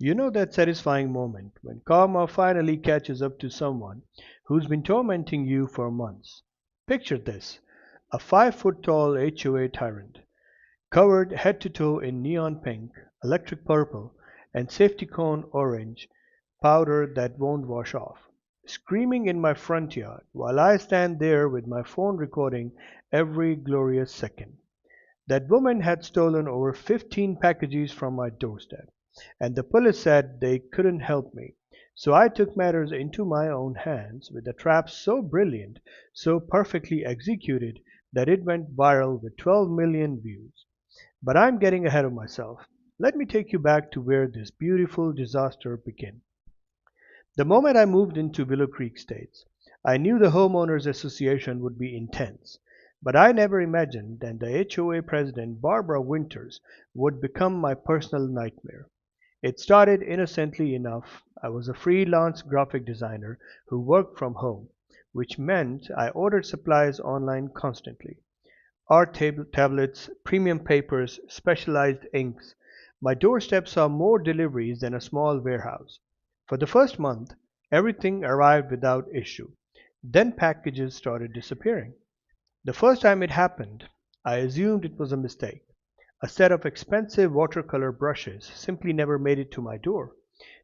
You know that satisfying moment when karma finally catches up to someone who's been tormenting you for months. Picture this: a 5 foot tall HOA tyrant, covered head to toe in neon pink, electric purple, and safety cone orange powder that won't wash off, screaming in my front yard while I stand there with my phone recording every glorious second. That woman had stolen over 15 packages from my doorstep, and the police said they couldn't help me. So I took matters into my own hands with a trap so brilliant, so perfectly executed, that it went viral with 12 million views. But I'm getting ahead of myself. Let me take you back to where this beautiful disaster began. The moment I moved into Willow Creek Estates, I knew the Homeowners Association would be intense, but I never imagined that the HOA President Barbara Winters would become my personal nightmare. It started innocently enough. I was a freelance graphic designer who worked from home, which meant I ordered supplies online constantly. Art tablets, premium papers, specialized inks. My doorstep saw more deliveries than a small warehouse. For the first month, everything arrived without issue. Then packages started disappearing. The first time it happened, I assumed it was a mistake. A set of expensive watercolor brushes simply never made it to my door,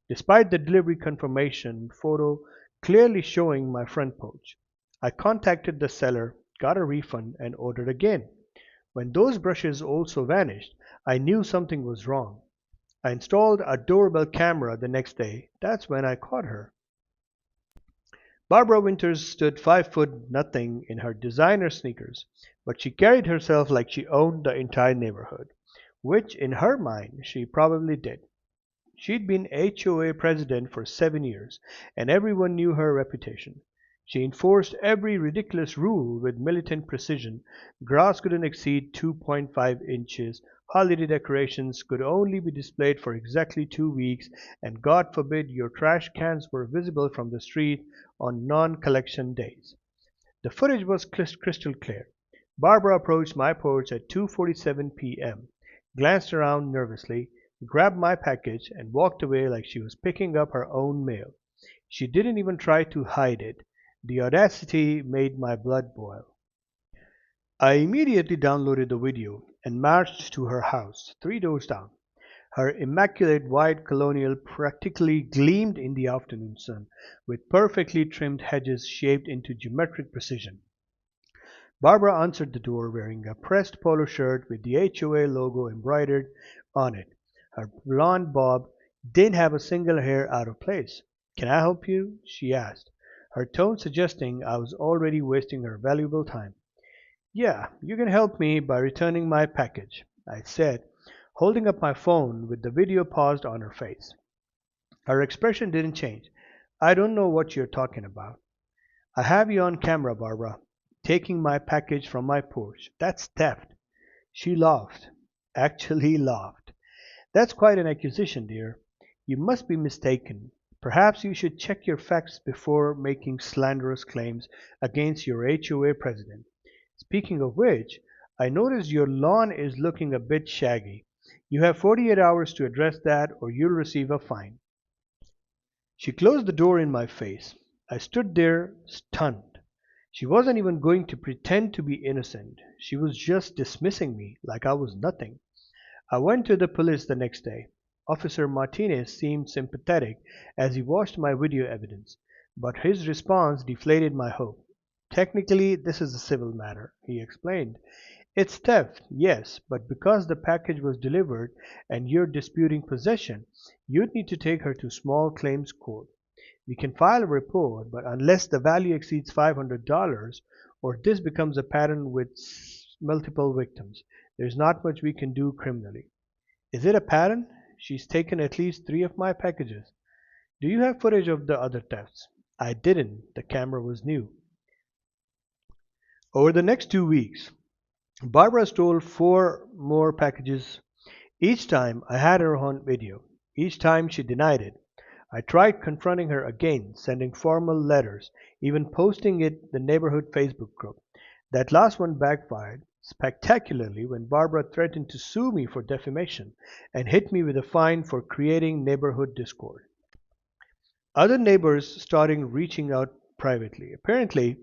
despite the delivery confirmation photo clearly showing my front porch. I contacted the seller, got a refund, and ordered again. When those brushes also vanished, I knew something was wrong. I installed a doorbell camera the next day. That's when I caught her. Barbara Winters stood 5 foot nothing in her designer sneakers, but she carried herself like she owned the entire neighborhood, which in her mind she probably did. She'd been HOA president for 7 years, and everyone knew her reputation. She enforced every ridiculous rule with militant precision. Grass couldn't exceed 2.5 inches, holiday decorations could only be displayed for exactly 2 weeks, and God forbid your trash cans were visible from the street on non-collection days. The footage was crystal clear. Barbara approached my porch at 2:47 p.m., glanced around nervously, grabbed my package, and walked away like she was picking up her own mail. She didn't even try to hide it. The audacity made my blood boil. I immediately downloaded the video and marched to her house, 3 doors down. Her immaculate white colonial practically gleamed in the afternoon sun, with perfectly trimmed hedges shaped into geometric precision. Barbara answered the door wearing a pressed polo shirt with the HOA logo embroidered on it. Her blonde bob didn't have a single hair out of place. "Can I help you?" she asked, her tone suggesting I was already wasting her valuable time. "Yeah, you can help me by returning my package," I said, holding up my phone with the video paused on her face. Her expression didn't change. "I don't know what you're talking about." "I have you on camera, Barbara, taking my package from my porch. That's theft." She laughed. Actually laughed. "That's quite an accusation, dear. You must be mistaken. Perhaps you should check your facts before making slanderous claims against your HOA president. Speaking of which, I notice your lawn is looking a bit shaggy. You have 48 hours to address that or you'll receive a fine." She closed the door in my face. I stood there, stunned. She wasn't even going to pretend to be innocent. She was just dismissing me like I was nothing. I went to the police the next day. Officer Martinez seemed sympathetic as he watched my video evidence, but his response deflated my hope. "Technically, this is a civil matter," he explained. "It's theft, yes, but because the package was delivered and you're disputing possession, you'd need to take her to small claims court. We can file a report, but unless the value exceeds $500 or this becomes a pattern with multiple victims, there's not much we can do criminally." "Is it a pattern? She's taken at least 3 of my packages." "Do you have footage of the other thefts?" I didn't. The camera was new. Over the next 2 weeks, Barbara stole 4 more packages. Each time I had her on video. Each time she denied it. I tried confronting her again, sending formal letters, even posting it in the neighborhood Facebook group. That last one backfired. spectacularly when Barbara threatened to sue me for defamation and hit me with a fine for creating neighborhood discord. Other neighbors started reaching out privately. Apparently,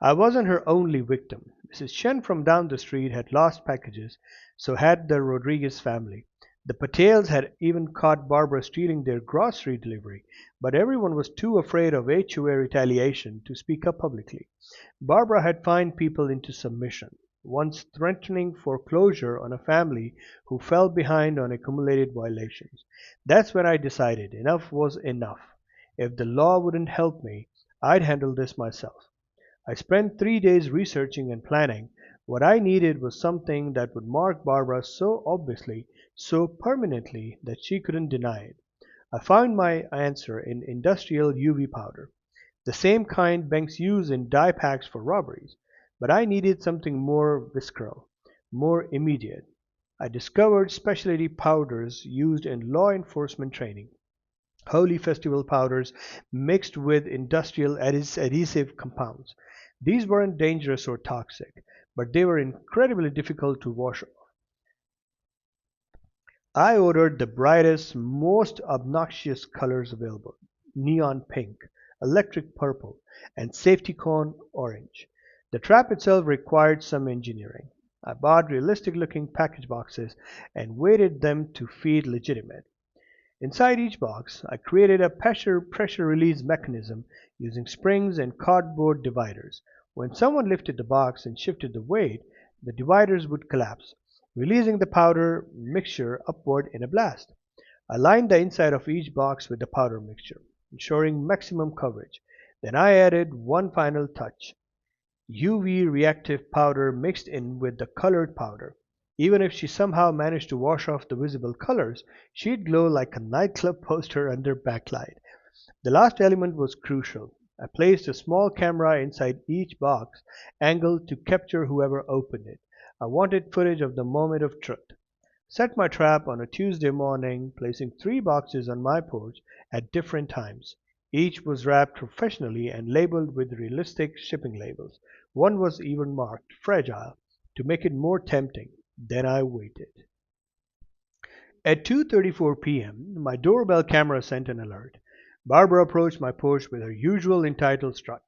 I wasn't her only victim. Mrs. Chen from down the street had lost packages, so had the Rodriguez family. The Patels had even caught Barbara stealing their grocery delivery, but everyone was too afraid of HOA retaliation to speak up publicly. Barbara had fined people into submission, once threatening foreclosure on a family who fell behind on accumulated violations. That's when I decided enough was enough. If the law wouldn't help me, I'd handle this myself. I spent 3 days researching and planning. What I needed was something that would mark Barbara so obviously, so permanently that she couldn't deny it. I found my answer in industrial UV powder, the same kind banks use in die packs for robberies, but I needed something more visceral, more immediate. I discovered specialty powders used in law enforcement training. Holy festival powders mixed with industrial adhesive compounds. These weren't dangerous or toxic, but they were incredibly difficult to wash. I ordered the brightest, most obnoxious colors available: neon pink, electric purple, and safety cone orange. The trap itself required some engineering. I bought realistic looking package boxes and weighted them to feel legitimate. Inside each box, I created a pressure release mechanism using springs and cardboard dividers. When someone lifted the box and shifted the weight, the dividers would collapse, releasing the powder mixture upward in a blast. I lined the inside of each box with the powder mixture, ensuring maximum coverage. Then I added one final touch: UV-reactive powder mixed in with the colored powder. Even if she somehow managed to wash off the visible colors, she'd glow like a nightclub poster under backlight. The last element was crucial. I placed a small camera inside each box, angled to capture whoever opened it. I wanted footage of the moment of truth. Set my trap on a Tuesday morning, placing 3 boxes on my porch at different times. Each was wrapped professionally and labeled with realistic shipping labels. One was even marked "fragile" to make it more tempting. Then I waited. At 2:34 p.m., my doorbell camera sent an alert. Barbara approached my porch with her usual entitled strut.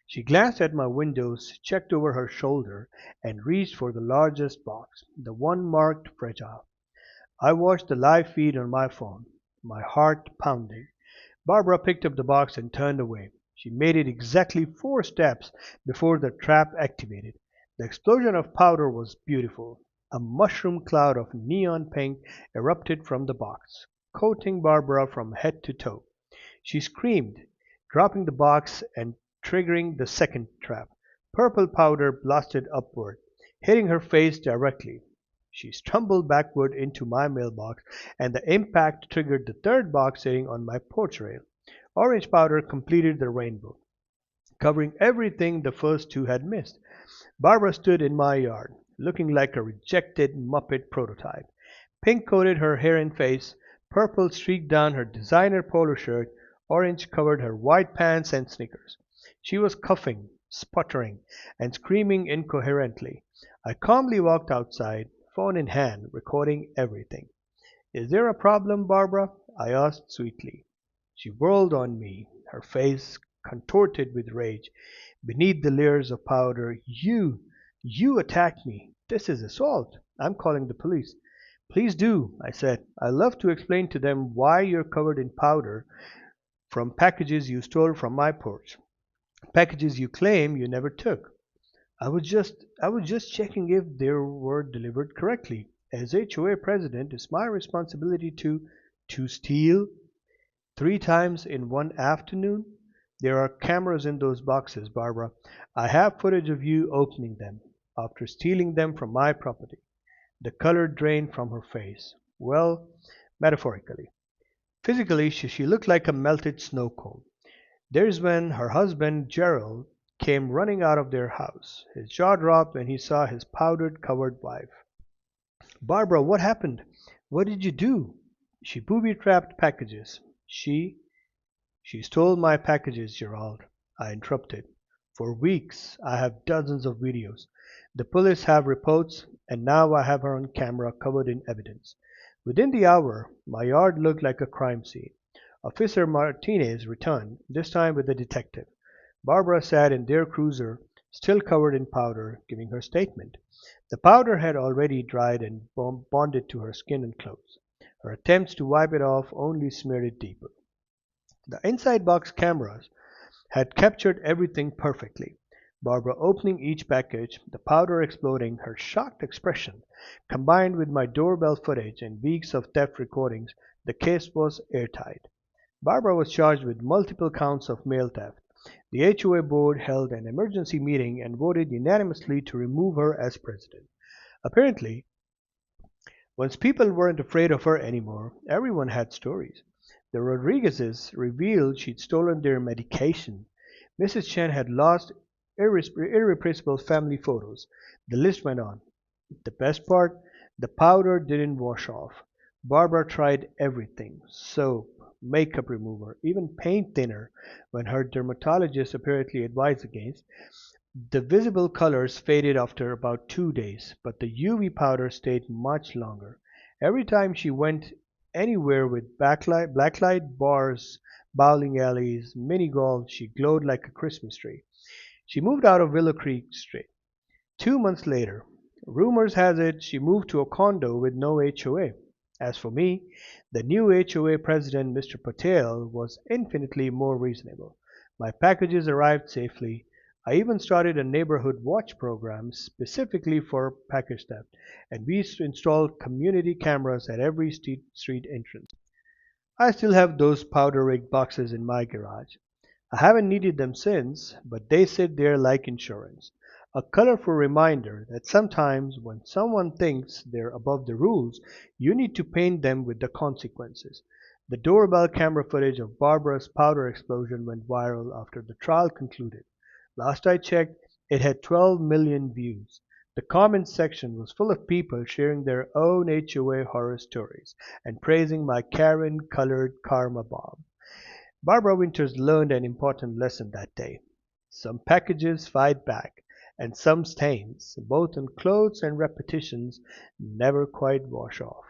She glanced at my windows, checked over her shoulder, and reached for the largest box, the one marked "fragile." I watched the live feed on my phone, my heart pounding. Barbara picked up the box and turned away. She made it exactly 4 steps before the trap activated. The explosion of powder was beautiful. A mushroom cloud of neon pink erupted from the box, coating Barbara from head to toe. She screamed, dropping the box and triggering the second trap. Purple powder blasted upward, hitting her face directly. She stumbled backward into my mailbox, and the impact triggered the third box sitting on my porch rail. Orange powder completed the rainbow, covering everything the first two had missed. Barbara stood in my yard, looking like a rejected Muppet prototype. Pink coated her hair and face, purple streaked down her designer polo shirt, orange covered her white pants and sneakers. She was coughing, sputtering, and screaming incoherently. I calmly walked outside, phone in hand, recording everything. "Is there a problem, Barbara?" I asked sweetly. She whirled on me, her face contorted with rage. Beneath the layers of powder, you attacked me. This is assault. I'm calling the police." "Please do," I said. "I love to explain to them why you're covered in powder from packages you stole from my porch, packages you claim you never took." I was just checking if they were delivered correctly. As HOA president, it's my responsibility to steal 3 times in one afternoon. There are cameras in those boxes, Barbara. I have footage of you opening them after stealing them from my property." The color drained from her face. Well, metaphorically. Physically, she looked like a melted snow cone. There's when her husband, Gerald, came running out of their house. His jaw dropped when he saw his powdered covered wife. "Barbara, what happened? What did you do?" "She booby-trapped packages. She stole my packages, Gerald," I interrupted. "For weeks. I have dozens of videos. The police have reports, and now I have her on camera covered in evidence. Within the hour, my yard looked like a crime scene. Officer Martinez returned, this time with a detective. Barbara sat in their cruiser, still covered in powder, giving her statement. The powder had already dried and bonded to her skin and clothes. Her attempts to wipe it off only smeared it deeper. The inside box cameras had captured everything perfectly. Barbara opening each package, the powder exploding, her shocked expression, combined with my doorbell footage and weeks of theft recordings, the case was airtight. Barbara was charged with multiple counts of mail theft. The HOA board held an emergency meeting and voted unanimously to remove her as president. Apparently, once people weren't afraid of her anymore, everyone had stories. The Rodriguezes revealed she'd stolen their medication. Mrs. Chen had lost irrepressible family photos. The list went on. The best part, the powder didn't wash off. Barbara tried everything: soap, makeup remover, even paint thinner when her dermatologist apparently advised against. The visible colors faded after about 2 days, but the UV powder stayed much longer. Every time she went anywhere with blacklight bars, bowling alleys, mini golf, she glowed like a Christmas tree. She moved out of Willow Creek Street. 2 months later, rumors has it she moved to a condo with no HOA. As for me, the new HOA president, Mr. Patel, was infinitely more reasonable. My packages arrived safely. I even started a neighborhood watch program specifically for package theft, and we installed community cameras at every street entrance. I still have those powder rigged boxes in my garage. I haven't needed them since, but they sit there like insurance. A colorful reminder that sometimes when someone thinks they're above the rules, you need to paint them with the consequences. The doorbell camera footage of Barbara's powder explosion went viral after the trial concluded. Last I checked, it had 12 million views. The comments section was full of people sharing their own HOA horror stories and praising my Karen colored karma bomb. Barbara Winters learned an important lesson that day. Some packages fight back, and some stains, both on clothes and repetitions, never quite wash off.